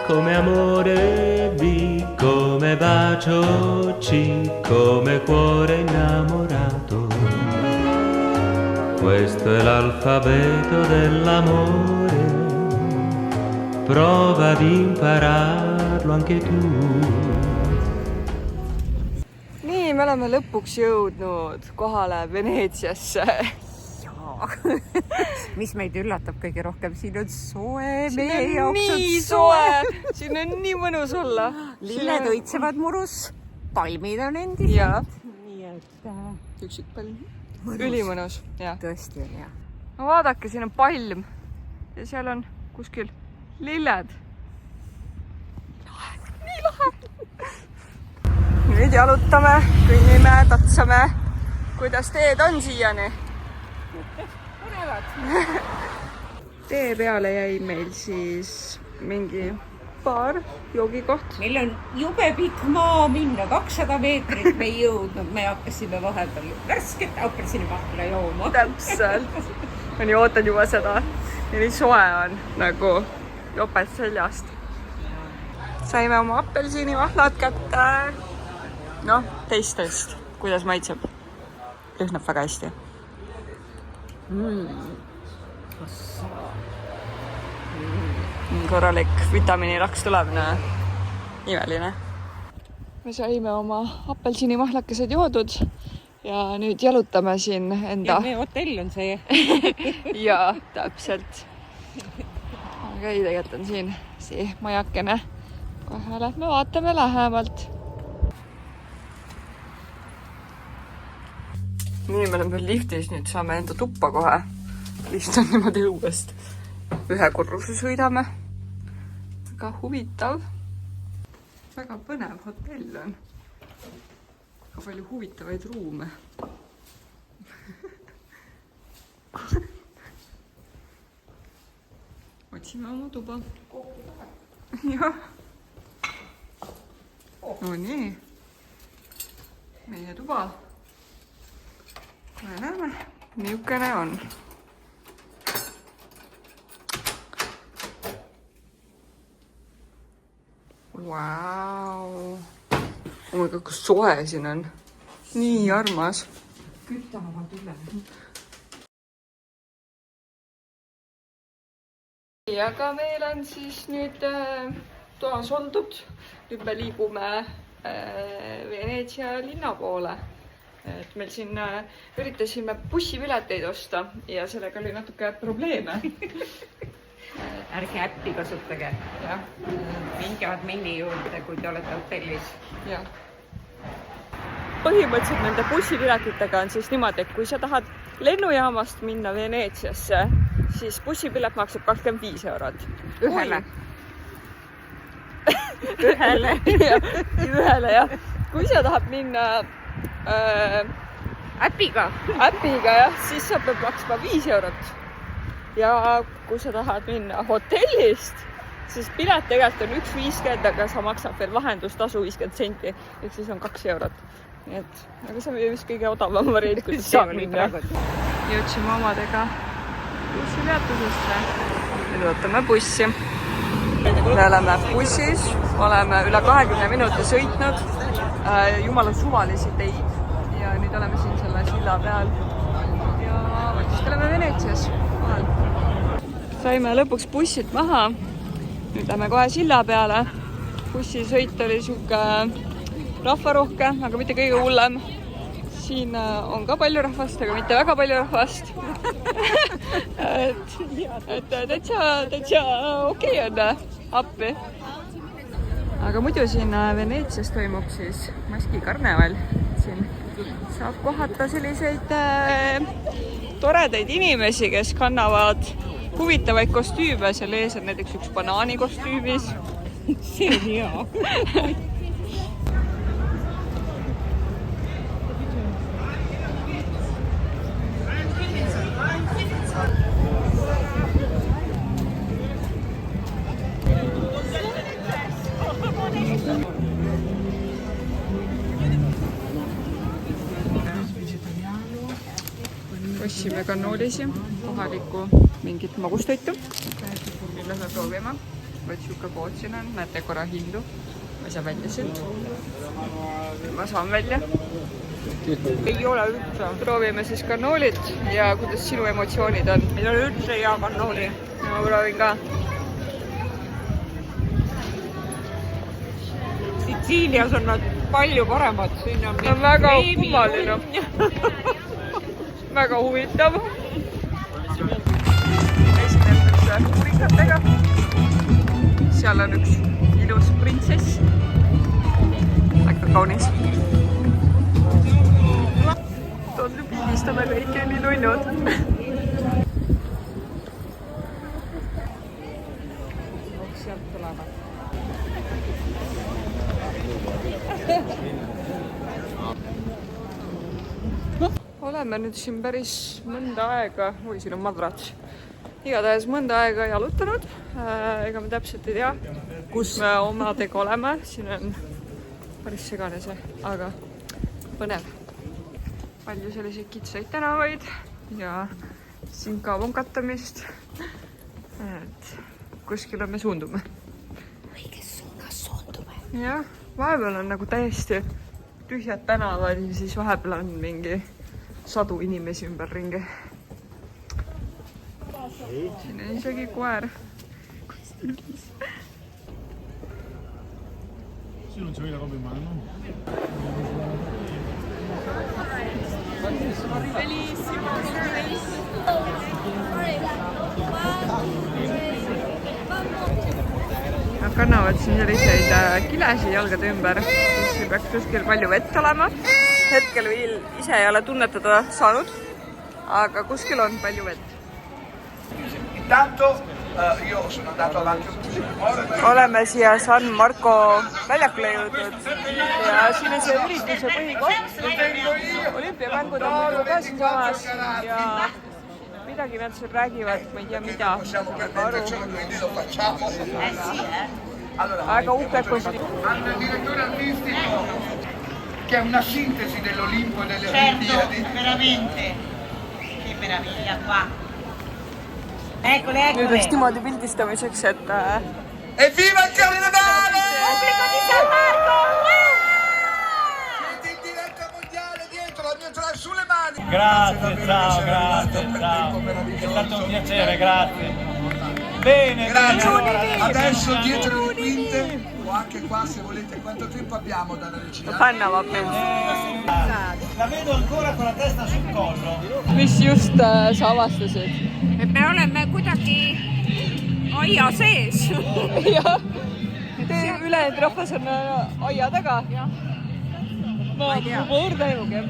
come amore B, come bacio C, come cuore innamorato. Questo è l'alfabeto dell'amore, prova ad impararlo anche tu. Nii, me oleme lõpuks jõudnud kohale Veneetsiasse. Mis meid üllatab kõige rohkem, siin on soe, meie jaoks on soe. Siin on nii mõnus olla. Lilled õitsevad murus, palmid on endiselt. Nii et üksikpalm. Ülimõnus. Tõesti on, jah. No vaadake, siin on palm ja seal on kuskil lilled. Nii lahe. Nüüd jalutame, kõnnime, tatsame. Kuidas teed on siiani? Tee peale jäi meil siis mingi paar joogikoht. Meil on jube pikk maa minna, 200 meetrit me ei jõudnud. Me hakkasime vahepeal värsket apelsinivahla jooma. Täpselt. Ma nii ootan juba seda. Ja nii soe on nagu jopet seljast. Saime oma apelsinivahlad kätte. Noh, teistest. Kuidas maitseb? Lõhnab väga hästi. Korralik vitamiinilaks tuleb, imeline. Me saime oma apelsinimahlakesed joodud ja nüüd jalutame siin enda... Ja meie hotell on see. Jaa, täpselt. Aga ei, tegelikult on siin see majakene. Kohe lähme vaatame lähemalt. Nii, me oleme liftis, nüüd saame enda tuppa kohe. Lift on niimoodi õuest. Ühe korruse sõidame. Väga huvitav. Väga põnev hotell on. Väga palju huvitavaid ruume. Otsime oma tuba. Jah. No nii. Meie tuba. Me näeme, niisugune on. Vau. Oh my god, kus soe siin on. Nii armas. Kütavad üle. Aga meil on siis nüüd toas oldud. Nüüd me liigume Veneetsia linna poole. Et meil siin üritasime bussipileteid osta ja sellega oli natuke probleeme. Ärge äppi kasutage. Ja. Minge admini juurde, kui te olete hotellis. Ja. Põhimõtteliselt nende bussipiletitega on siis niimoodi, et kui sa tahad lennujaamast minna Veneetsiasse, siis bussipilet maksab 25 €. Ühele. Ühele, jah. Kui sa tahad minna Äpiga, jah, siis sa pead maksma 5 €. Ja kui sa tahad minna hotellist, siis pilet tegelikult on 1,50, aga sa maksad veel vahendustasu 50 senti, ehk siis on 2 €. Nii et, aga see on vist kõige odavam variant, kuidas saab minna. Jõudsime omadega bussipeatusesse. Nüüd ootame bussi. Me oleme bussis, oleme üle 20 minuti sõitnud, jumala suvalisi teid ja nüüd oleme siin selle silla peal ja varsti oleme Veneetsias kohal. Saime lõpuks bussid maha, nüüd lähme kohe silla peale. Bussisõit oli siuke rahvarohke, aga mitte kõige hullem. Siin on ka palju rahvast, aga mitte väga palju rahvast. et täitsa okei on appi. Aga muidu siin Veneetsias toimub siis maskikarneval. Siin saab kohata selliseid toredaid inimesi, kes kannavad huvitavaid kostüüme. Seal ees on näiteks üks banaani kostüümis. see on hea. Ostsime kannoolisi, kohalikku mingit magustoitu. Lähme proovima. vaid siuke pood siin on, näete korra hindu. Ma ei saa välja siit. Ma saan välja. Ei ole üldse. Proovime siis kannoolit ja kuidas sinu emotsioonid on. Ei ole üldse hea kannooli. Ma proovin ka. Sitsiilias on nad palju paremad. Siin on väga kummaline. Väga huvitav. Esinetakse kurikatega. Seal on üks ilus printsess. Väga kaunis. Toodle pildistame kõike nii nunnud. Sealt tulevad. Oleme nüüd siin päris mõnda aega, siin on madrats, igatahes mõnda aega jalutanud. Ega me täpselt ei tea, kus me omadega oleme. Siin on päris segane see, aga põnev. Palju selliseid kitsaid tänavaid ja siin ka on katamist. Et kuskil me suundume. Õiges suunas suundume. Jah, vahepeal on nagu täiesti tühjad tänavad ja siis vahepeal on mingi sadu inimesi ümberringi. Siin on isegi koer. Siin on see õile kabimaja, no? Nad kannavad siin selliseid kilesi jalgade ümber, siis peaks kuskil palju vett olema. Hetkel veel ise ei ole tunnetada saanud, aga kuskil on palju vett. Oleme siia San Marco väljakule jõudnud ja siin on see ürituse põhikoht. Olümpiamängud on muidu ka siin samas ja midagi nad siin räägivad, ma ei tea mida, aga aru. Aga uhked kostüümid. Che è una sintesi dell'Olimpo e delle Olimpiadi. Certo, veramente. Che meraviglia qua. Eccole, Nüüd eccole. oleks niimoodi pildistamiseks, et... Evviva il carnevale! Pubblico di San Marco! Siete in diretta mondiale dietro, la mia entrata sulle mani! Grazie, ciao, grazie, ciao. È stato un piacere, grazie. Bene, Grazie. bene. Adesso dietro le quinte, o anche qua se volete, quanto tempo abbiamo dalla regia? Fannavad mind. La vedo ancora con la testa sul collo. Mis just sa avastasid? Et me oleme kuidagi aia sees. Jah. Ülejäänud rahvas on aia taga. Ma juba õrdajugi.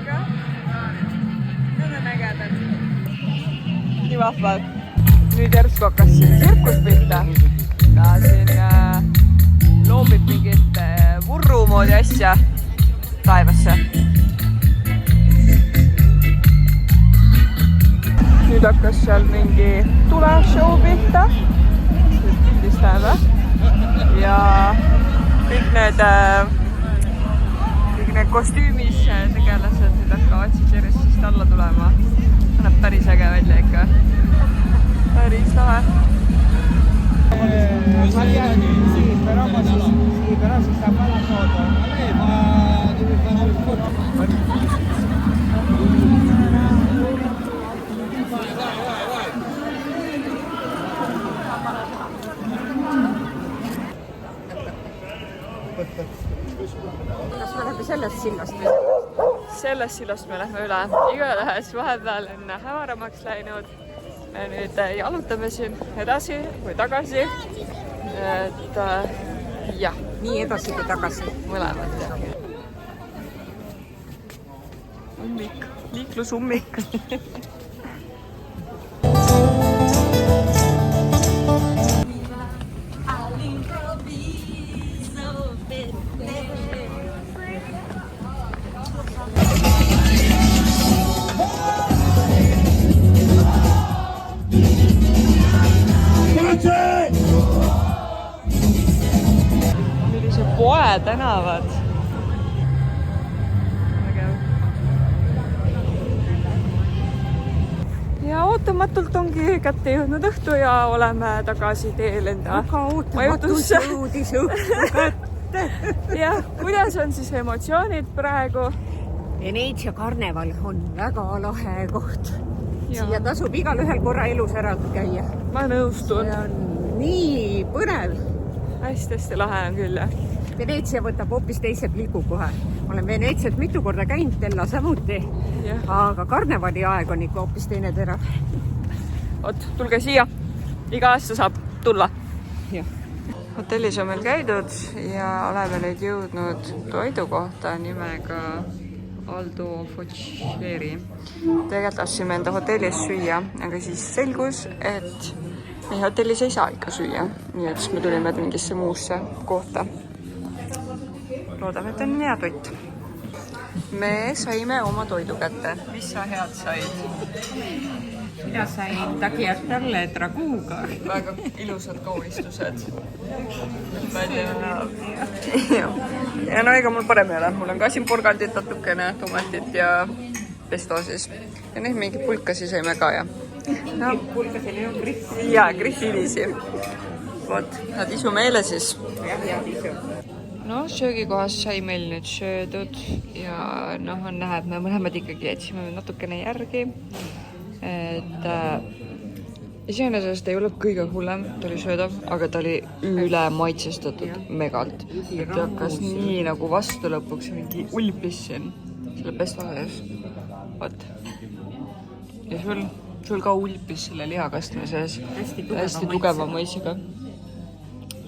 Aga need on ägedad. Nii vahvad. Nüüd järsku hakkas siin sirkus pihta. Ta siin loobib mingit vurru moodi asja taevasse. Nüüd hakkas seal mingi tuleshow pihta. Pildistame. Ja kõik need kostüümis tegelased nüüd hakkavad siis järjest alla tulema. Annab päris äge välja ikka. Päris lahe. Kas me lähme sellest sillast? Sellest sillast me lähme üle. Igatahes vahepeal on hämaramaks läinud. Me nüüd jalutame siin edasi või tagasi. Et jah, Nii edasi kui tagasi. mõlemad. Ummik, liiklusummik. Millise poe tänavad. ja ootamatult ongi kätte jõudnud õhtu ja oleme tagasi teel enda aga ootamatult majutusse. jõudis õhtu kätte. jah, kuidas on siis emotsioonid praegu? Veneetsia karneval on väga lahe koht. Ja. Siia tasub igalühel korra elus ära käia. Ma nõustun. See on nii põnev. Hästi lahe on küll, jah. Veneetsia võtab hoopis teise pilgu kohe. Olen Veneetsiat mitu korda käinud, Tella samuti. Jah. Aga karnevali aeg on ikka hoopis teine terav. Oot, tulge siia. Iga aasta saab tulla. Jah. Hotellis on meil käidud ja oleme nüüd jõudnud toidukohta nimega Aldo Foccieri. Tegelikult tahtsime enda hotellis süüa, aga siis selgus, et meie hotellis ei saa ikka süüa. Nii et siis me tulime mingisse muusse kohta. Loodame, et on hea toit. Me saime oma toidu kätte. Mis sa head said? Mina sain tagiatalle traguuga. Väga ilusad kaunistused. Ja no ega mul parem ei ole. Mul on ka siin porgandit natukene, tomatit ja pesto siis. Ja neid mingi pulkasi saime ka ja. No, Pulkasel on griff. ja grifilisi. Vot, nad isu meile siis. Jah, isu. No, söögikohas sai meil nüüd söödud ja noh, on näha, et me mõlemad ikkagi jätsime natukene järgi. Et iseenesest ei olnud kõige hullem, ta oli söödav, aga ta oli üle maitsestatud megalt. Et ta hakkas nii nagu vastu lõpuks mingi ulpis siin selle pesto sees. Vot. Ja sul ka ulpis selle lihakastme sees. Hästi tugeva maitsega.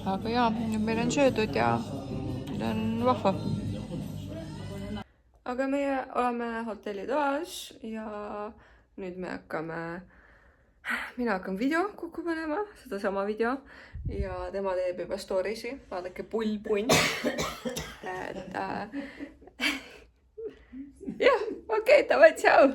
Aga jaa, nüüd meil on söödud ja nüüd on vahva. Aga meie oleme hotellitoas ja nüüd me mina hakkan video kokku panema, sedasama video ja tema teeb juba storiesi, vaadake pull-punn. Et jah, okei, davai, tšau!